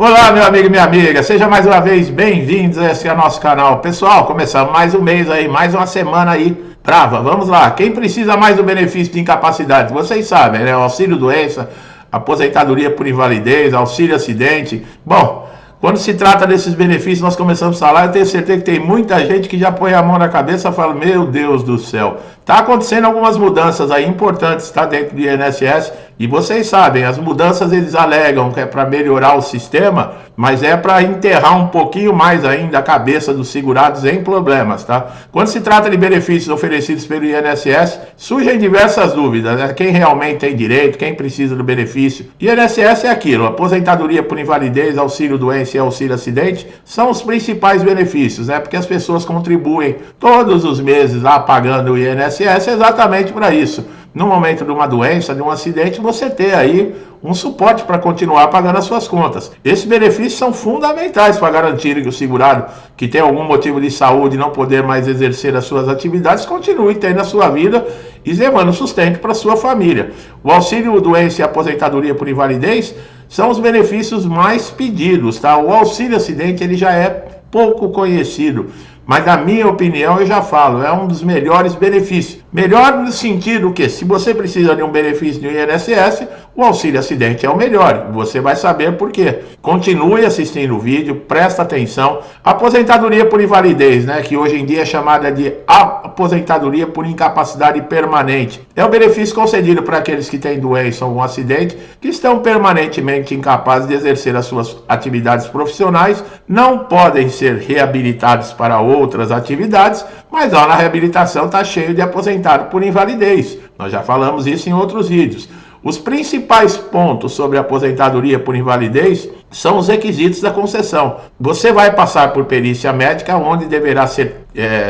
Olá, meu amigo e minha amiga, seja mais uma vez bem-vindos a esse nosso canal. Pessoal, começamos mais um mês aí, mais uma semana aí brava. Vamos lá, quem precisa mais do benefício de incapacidade? Vocês sabem, né? Auxílio doença, aposentadoria por invalidez, auxílio acidente. Bom, quando se trata desses benefícios, nós começamos a falar. Eu tenho certeza que tem muita gente que já põe a mão na cabeça e fala: meu Deus do céu, tá acontecendo algumas mudanças aí importantes, tá, dentro do INSS. E vocês sabem, as mudanças eles alegam que é para melhorar o sistema, mas é para enterrar um pouquinho mais ainda a cabeça dos segurados em problemas, tá? Quando se trata de benefícios oferecidos pelo INSS, surgem diversas dúvidas, né? Quem realmente tem direito, quem precisa do benefício. INSS é aquilo: aposentadoria por invalidez, auxílio doença e auxílio acidente são os principais benefícios, né? Porque as pessoas contribuem todos os meses lá pagando o INSS exatamente para isso. No momento de uma doença, de um acidente, você ter aí um suporte para continuar pagando as suas contas. Esses benefícios são fundamentais para garantir que o segurado que tem algum motivo de saúde e não poder mais exercer as suas atividades continue tendo a sua vida e levando sustento para a sua família. O auxílio doença e aposentadoria por invalidez são os benefícios mais pedidos, tá? O auxílio acidente ele já é pouco conhecido, mas na minha opinião, eu já falo, é um dos melhores benefícios. Melhor no sentido que, se você precisa de um benefício do INSS, o auxílio acidente é o melhor. Você vai saber por quê. Continue assistindo o vídeo, presta atenção. Aposentadoria por invalidez, né, que hoje em dia é chamada de aposentadoria por incapacidade permanente. É o benefício concedido para aqueles que têm doença ou um acidente, que estão permanentemente incapazes de exercer as suas atividades profissionais, não podem ser reabilitados para outras atividades, mas lá na reabilitação está cheio de aposentado por invalidez. Nós já falamos isso em outros vídeos. Os principais pontos sobre a aposentadoria por invalidez são os requisitos da concessão. Você vai passar por perícia médica, onde deverá ser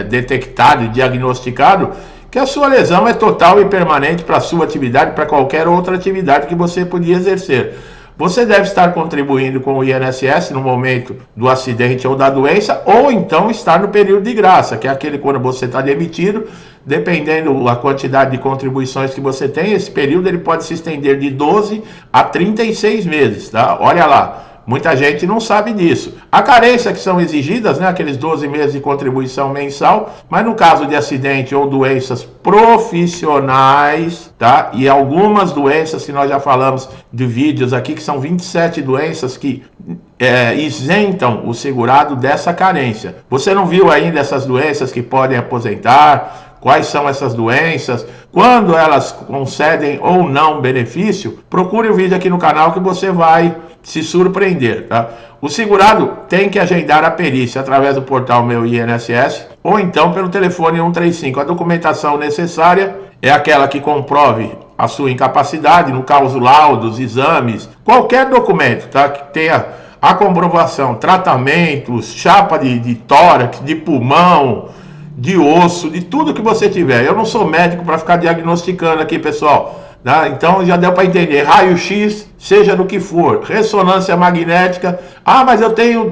detectado e diagnosticado que a sua lesão é total e permanente para a sua atividade, para qualquer outra atividade que você podia exercer. Você deve estar contribuindo com o INSS no momento do acidente ou da doença, ou então estar no período de graça, que é aquele quando você está demitido. Dependendo da quantidade de contribuições que você tem, esse período ele pode se estender de 12 a 36 meses, tá? Olha lá. Muita gente não sabe disso. A carência que são exigidas, né, aqueles 12 meses de contribuição mensal, mas no caso de acidente ou doenças profissionais, tá? E algumas doenças que nós já falamos de vídeos aqui, que são 27 doenças que isentam o segurado dessa carência. Você não viu ainda essas doenças que podem aposentar? Quais são essas doenças? Quando elas concedem ou não benefício? Procure o vídeo aqui no canal que você vai se surpreender, tá? O segurado tem que agendar a perícia através do portal Meu INSS ou então pelo telefone 135. A documentação necessária é aquela que comprove a sua incapacidade, no caso laudos, exames, qualquer documento, tá? Que tenha a comprovação, tratamentos, chapa de tórax, de pulmão, de osso, de tudo que você tiver. Eu não sou médico para ficar diagnosticando aqui, pessoal. Tá? Então já deu para entender. Raio-X, seja do que for. Ressonância magnética. Ah, mas eu tenho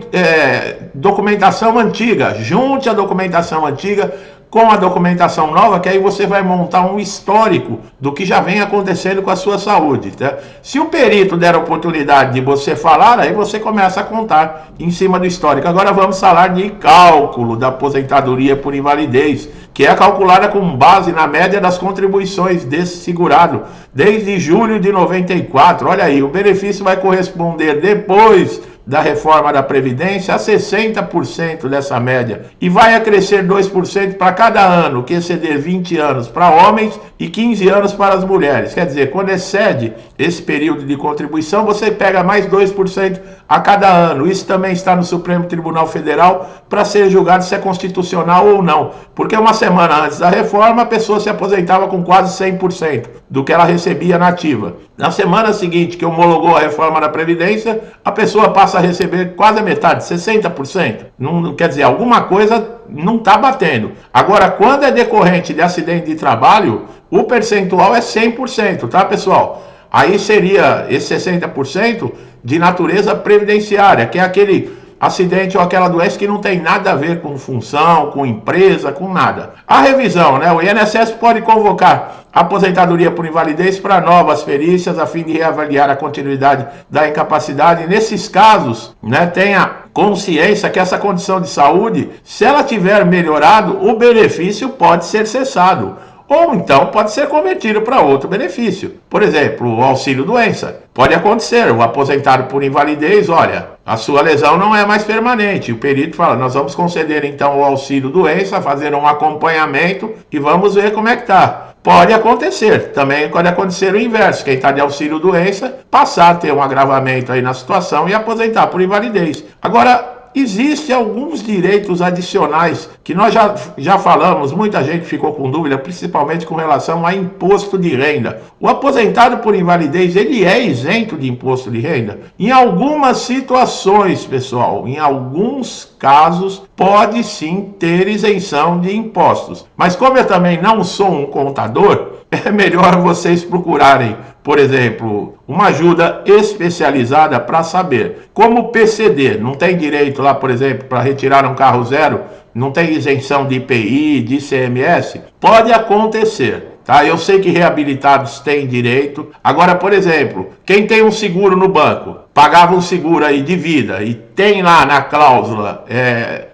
documentação antiga. Junte a documentação antiga com a documentação nova, que aí você vai montar um histórico do que já vem acontecendo com a sua saúde, tá? Se o perito der a oportunidade de você falar, aí você começa a contar em cima do histórico. Agora vamos falar de cálculo da aposentadoria por invalidez, que é calculada com base na média das contribuições desse segurado desde julho de 94. Olha aí, o benefício vai corresponder depois da reforma da Previdência a 60% dessa média e vai acrescer 2% para cada ano que exceder 20 anos para homens e 15 anos para as mulheres. Quer dizer, quando excede esse período de contribuição, você pega mais 2% a cada ano. Isso também está no Supremo Tribunal Federal para ser julgado se é constitucional ou não, porque uma semana antes da reforma a pessoa se aposentava com quase 100% do que ela recebia na ativa. Na semana seguinte que homologou a reforma da Previdência, a pessoa passa a receber quase a metade, 60%. Não quer dizer, alguma coisa não está batendo. Agora, quando é decorrente de acidente de trabalho, o percentual é 100%, tá, pessoal? Aí seria esse 60% de natureza previdenciária, que é aquele acidente ou aquela doença que não tem nada a ver com função, com empresa, com nada. A revisão, né? O INSS pode convocar a aposentadoria por invalidez para novas perícias a fim de reavaliar a continuidade da incapacidade. Nesses casos, né, tenha consciência que essa condição de saúde, se ela tiver melhorado, o benefício pode ser cessado. Ou então pode ser convertido para outro benefício. Por exemplo, o auxílio-doença. Pode acontecer, o aposentado por invalidez, olha, a sua lesão não é mais permanente. O perito fala, nós vamos conceder então o auxílio-doença, fazer um acompanhamento e vamos ver como é que está. Pode acontecer, também pode acontecer o inverso, quem está de auxílio-doença passar a ter um agravamento aí na situação e aposentar por invalidez. Agora, existem alguns direitos adicionais que nós já falamos, muita gente ficou com dúvida, principalmente com relação a imposto de renda. O aposentado por invalidez, ele é isento de imposto de renda? Em algumas situações, pessoal, em alguns casos, pode sim ter isenção de impostos. Mas como eu também não sou um contador, é melhor vocês procurarem, por exemplo, uma ajuda especializada para saber. Como o PCD não tem direito lá, por exemplo, para retirar um carro zero, não tem isenção de IPI, de ICMS, pode acontecer. Tá? Eu sei que reabilitados têm direito. Agora, por exemplo, quem tem um seguro no banco, pagava um seguro aí de vida e tem lá na cláusula,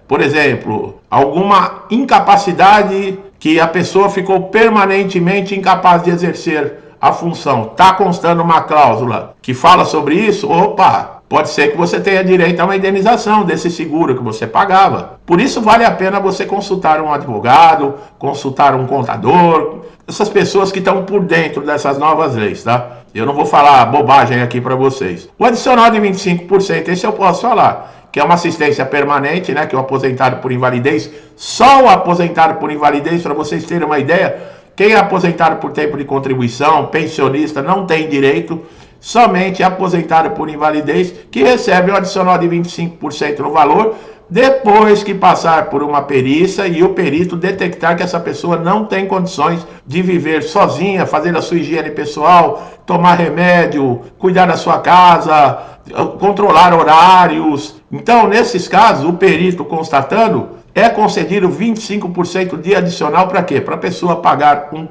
por exemplo, alguma incapacidade que a pessoa ficou permanentemente incapaz de exercer a função. Está constando uma cláusula que fala sobre isso? Opa! Pode ser que você tenha direito a uma indenização desse seguro que você pagava. Por isso vale a pena você consultar um advogado, consultar um contador, essas pessoas que estão por dentro dessas novas leis, tá? Eu não vou falar bobagem aqui para vocês. O adicional de 25%, esse eu posso falar, que é uma assistência permanente, né? Que o aposentado por invalidez, só o aposentado por invalidez, para vocês terem uma ideia, quem é aposentado por tempo de contribuição, pensionista, não tem direito. Somente aposentado por invalidez que recebe um adicional de 25% no valor depois que passar por uma perícia e o perito detectar que essa pessoa não tem condições de viver sozinha, fazer a sua higiene pessoal, tomar remédio, cuidar da sua casa, controlar horários. Então, nesses casos, o perito constatando, é concedido 25% de adicional para quê? Para a pessoa pagar um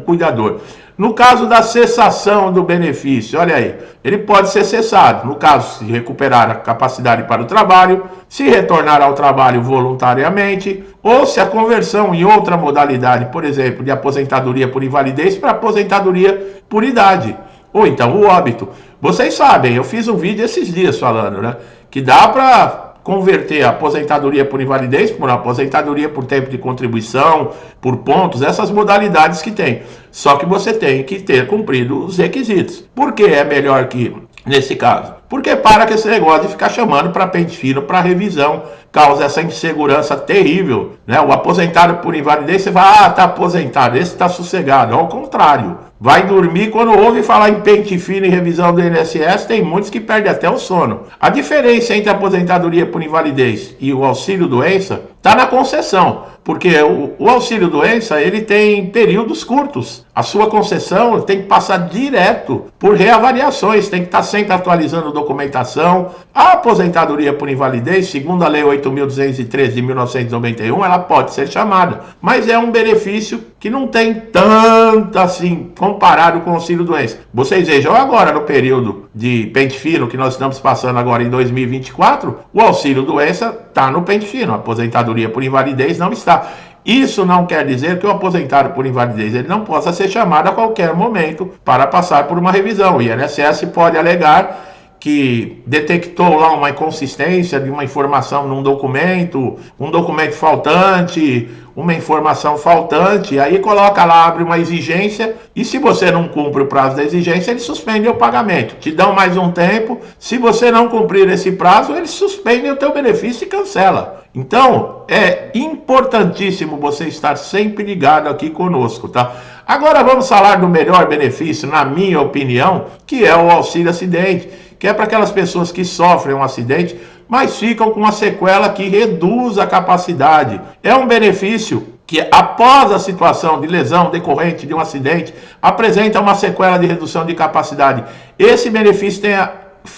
cuidador. No caso da cessação do benefício, olha aí, ele pode ser cessado, no caso, se recuperar a capacidade para o trabalho, se retornar ao trabalho voluntariamente, ou se a conversão em outra modalidade, por exemplo, de aposentadoria por invalidez para aposentadoria por idade, ou então o óbito. Vocês sabem, eu fiz um vídeo esses dias falando, né, que dá para converter a aposentadoria por invalidez por aposentadoria por tempo de contribuição, por pontos, essas modalidades que tem. Só que você tem que ter cumprido os requisitos. Por que é melhor que nesse caso? Porque para que esse negócio de ficar chamando para pente fino, para revisão, causa essa insegurança terrível, né? O aposentado por invalidez, você vai, tá aposentado, esse tá sossegado. Ao contrário, vai dormir quando ouve falar em pente fino e revisão do INSS, tem muitos que perdem até o sono. A diferença entre a aposentadoria por invalidez e o auxílio-doença está na concessão, porque o auxílio-doença ele tem períodos curtos. A sua concessão tem que passar direto por reavaliações, tem que estar sempre atualizando documentação. A aposentadoria por invalidez, segundo a Lei 8.213 de 1991, ela pode ser chamada, mas é um benefício que não tem tanto assim comparado com o auxílio-doença. Vocês vejam agora no período de pente fino que nós estamos passando agora em 2024, o auxílio-doença está no pente fino, a aposentadoria por invalidez não está. Isso não quer dizer que o aposentado por invalidez ele não possa ser chamado a qualquer momento para passar por uma revisão. O INSS pode alegar que detectou lá uma inconsistência de uma informação num documento, um documento faltante, uma informação faltante, aí coloca lá, abre uma exigência, e se você não cumpre o prazo da exigência, ele suspende o pagamento. Te dão mais um tempo, se você não cumprir esse prazo, eles suspendem o teu benefício e cancela. Então, é importantíssimo você estar sempre ligado aqui conosco, tá? Agora vamos falar do melhor benefício, na minha opinião, que é o auxílio acidente, que é para aquelas pessoas que sofrem um acidente, mas ficam com uma sequela que reduz a capacidade. É um benefício que, após a situação de lesão decorrente de um acidente, apresenta uma sequela de redução de capacidade. Esse benefício tem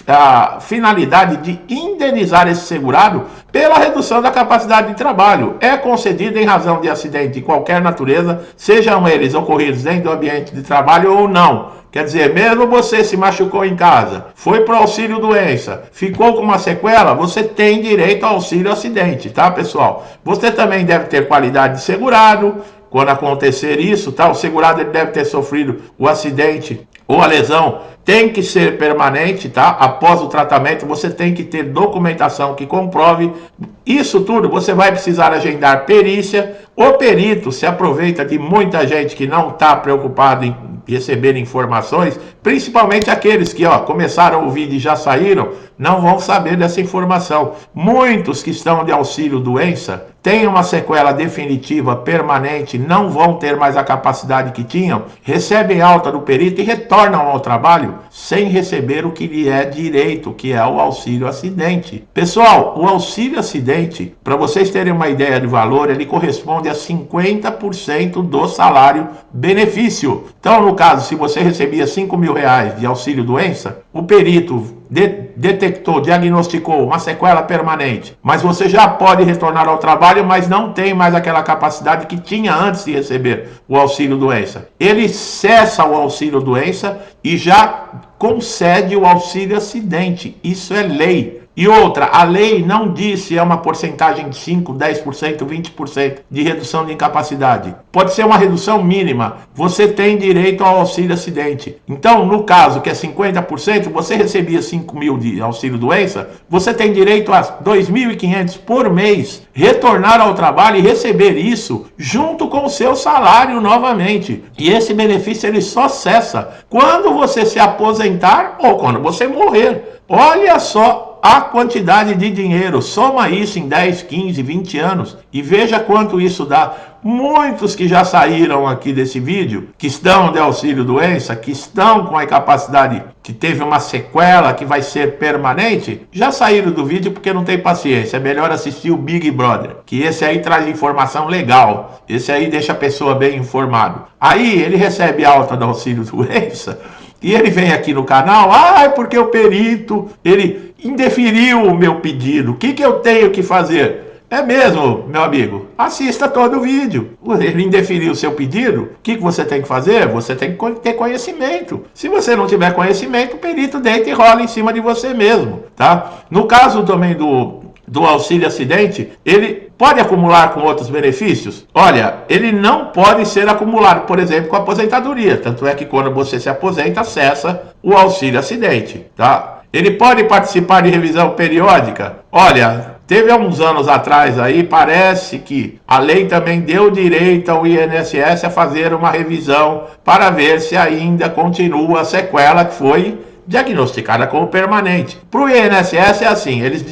a finalidade de indenizar esse segurado pela redução da capacidade de trabalho. É concedido em razão de acidente de qualquer natureza, sejam eles ocorridos dentro do ambiente de trabalho ou não. Quer dizer, mesmo você se machucou em casa, foi para o auxílio doença, ficou com uma sequela, você tem direito ao auxílio acidente, tá, pessoal? Você também deve ter qualidade de segurado. Quando acontecer isso, tá? O segurado ele deve ter sofrido o acidente ou a lesão, tem que ser permanente, tá? Após o tratamento, você tem que ter documentação que comprove. Isso tudo você vai precisar agendar perícia. O perito se aproveita de muita gente que não está preocupado em receber informações, principalmente aqueles que começaram o vídeo e já saíram, não vão saber dessa informação. Muitos que estão de auxílio doença têm uma sequela definitiva, permanente, não vão ter mais a capacidade que tinham, recebem alta do perito e retornam ao trabalho sem receber o que lhe é direito, que é o auxílio acidente. Pessoal, o auxílio acidente, para vocês terem uma ideia de valor, ele corresponde a 50% do salário benefício. Então, no caso, se você recebia R$5.000 de auxílio doença, o perito detectou, diagnosticou uma sequela permanente, mas você já pode retornar ao trabalho, mas não tem mais aquela capacidade que tinha antes de receber o auxílio doença. Ele cessa o auxílio doença e já concede o auxílio acidente. Isso é lei. E outra, a lei não diz se é uma porcentagem de 5%, 10%, 20% de redução de incapacidade. Pode ser uma redução mínima. Você tem direito ao auxílio acidente. Então, no caso que é 50%, você recebia 5.000 de auxílio doença, você tem direito a 2.500 por mês, retornar ao trabalho e receber isso junto com o seu salário novamente. E esse benefício ele só cessa quando você se aposentar ou quando você morrer. Olha só a quantidade de dinheiro, soma isso em 10, 15, 20 anos e veja quanto isso dá. Muitos que já saíram aqui desse vídeo, que estão de auxílio doença, que estão com a incapacidade, que teve uma sequela que vai ser permanente, já saíram do vídeo porque não tem paciência. É melhor assistir o Big Brother, que esse aí traz informação legal, esse aí deixa a pessoa bem informada. Aí ele recebe alta do auxílio doença e ele vem aqui no canal, porque o perito, ele indeferiu o meu pedido, o que eu tenho que fazer? É mesmo, meu amigo, assista todo o vídeo. Ele indeferiu o seu pedido, o que você tem que fazer? Você tem que ter conhecimento. Se você não tiver conhecimento, o perito deita e rola em cima de você mesmo, tá? No caso também do auxílio acidente, ele pode acumular com outros benefícios? Olha, ele não pode ser acumulado, por exemplo, com a aposentadoria. Tanto é que quando você se aposenta, cessa o auxílio acidente, tá? Ele pode participar de revisão periódica? Olha, teve há uns anos atrás aí, parece que a lei também deu direito ao INSS a fazer uma revisão para ver se ainda continua a sequela que foi diagnosticada como permanente. Para o INSS é assim, eles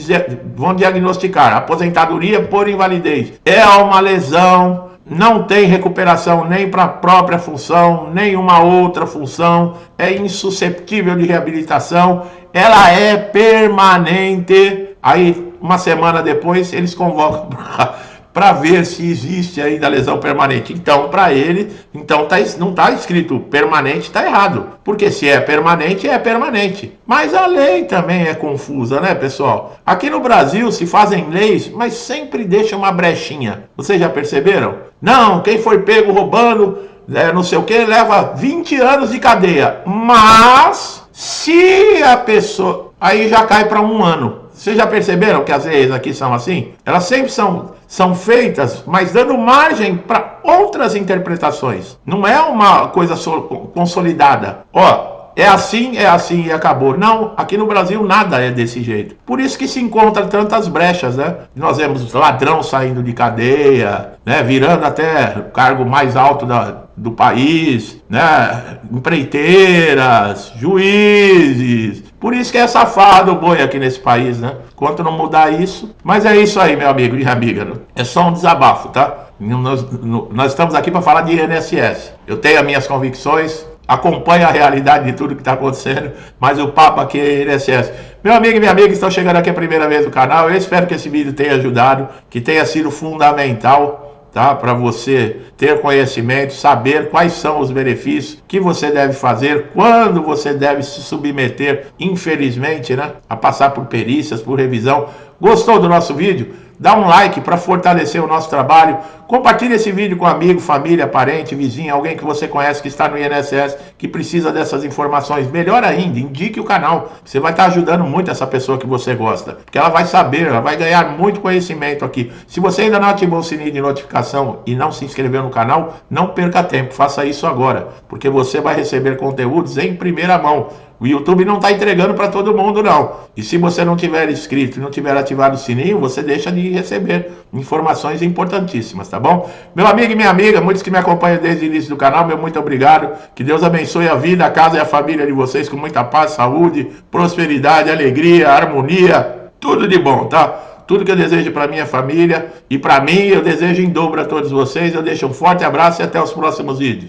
vão diagnosticar aposentadoria por invalidez. É uma lesão, não tem recuperação nem para a própria função, nem uma outra função, é insusceptível de reabilitação, ela é permanente. Aí, uma semana depois, eles convocam para ver se existe ainda lesão permanente. Então, para ele, não está escrito permanente, está errado. Porque se é permanente, é permanente. Mas a lei também é confusa, né, pessoal? Aqui no Brasil se fazem leis, mas sempre deixa uma brechinha. Vocês já perceberam? Não, quem foi pego roubando, não sei o que, leva 20 anos de cadeia. Mas, se a pessoa... aí já cai para 1 ano. Vocês já perceberam que as leis aqui são assim? Elas sempre são feitas, mas dando margem para outras interpretações. Não é uma coisa consolidada. É assim e acabou. Não, aqui no Brasil nada é desse jeito. Por isso que se encontra tantas brechas, né? Nós vemos ladrão saindo de cadeia, né? Virando até o cargo mais alto do país, né? Empreiteiras, juízes. Por isso que é safado o boi aqui nesse país, né? Enquanto não mudar isso. Mas é isso aí, meu amigo e minha amiga. É só um desabafo, tá? Nós estamos aqui para falar de INSS. Eu tenho as minhas convicções, acompanho a realidade de tudo que está acontecendo, mas o papo aqui é INSS. Meu amigo e minha amiga, estão chegando aqui a primeira vez no canal. Eu espero que esse vídeo tenha ajudado, que tenha sido fundamental. tá? Para você ter conhecimento, saber quais são os benefícios que você deve fazer, quando você deve se submeter, infelizmente, né, a passar por perícias, por revisão. Gostou do nosso vídeo? Dá um like para fortalecer o nosso trabalho. Compartilhe esse vídeo com amigo, família, parente, vizinho, alguém que você conhece que está no INSS, que precisa dessas informações. Melhor ainda, indique o canal. Você vai estar ajudando muito essa pessoa que você gosta, porque ela vai saber, ela vai ganhar muito conhecimento aqui. Se você ainda não ativou o sininho de notificação e não se inscreveu no canal, não perca tempo, faça isso agora, porque você vai receber conteúdos em primeira mão. O YouTube não está entregando para todo mundo, não. E se você não tiver inscrito e não tiver ativado o sininho, você deixa de receber informações importantíssimas, tá bom? Meu amigo e minha amiga, muitos que me acompanham desde o início do canal, meu muito obrigado. Que Deus abençoe a vida, a casa e a família de vocês com muita paz, saúde, prosperidade, alegria, harmonia, tudo de bom, tá? Tudo que eu desejo para minha família e para mim, eu desejo em dobro a todos vocês. Eu deixo um forte abraço e até os próximos vídeos.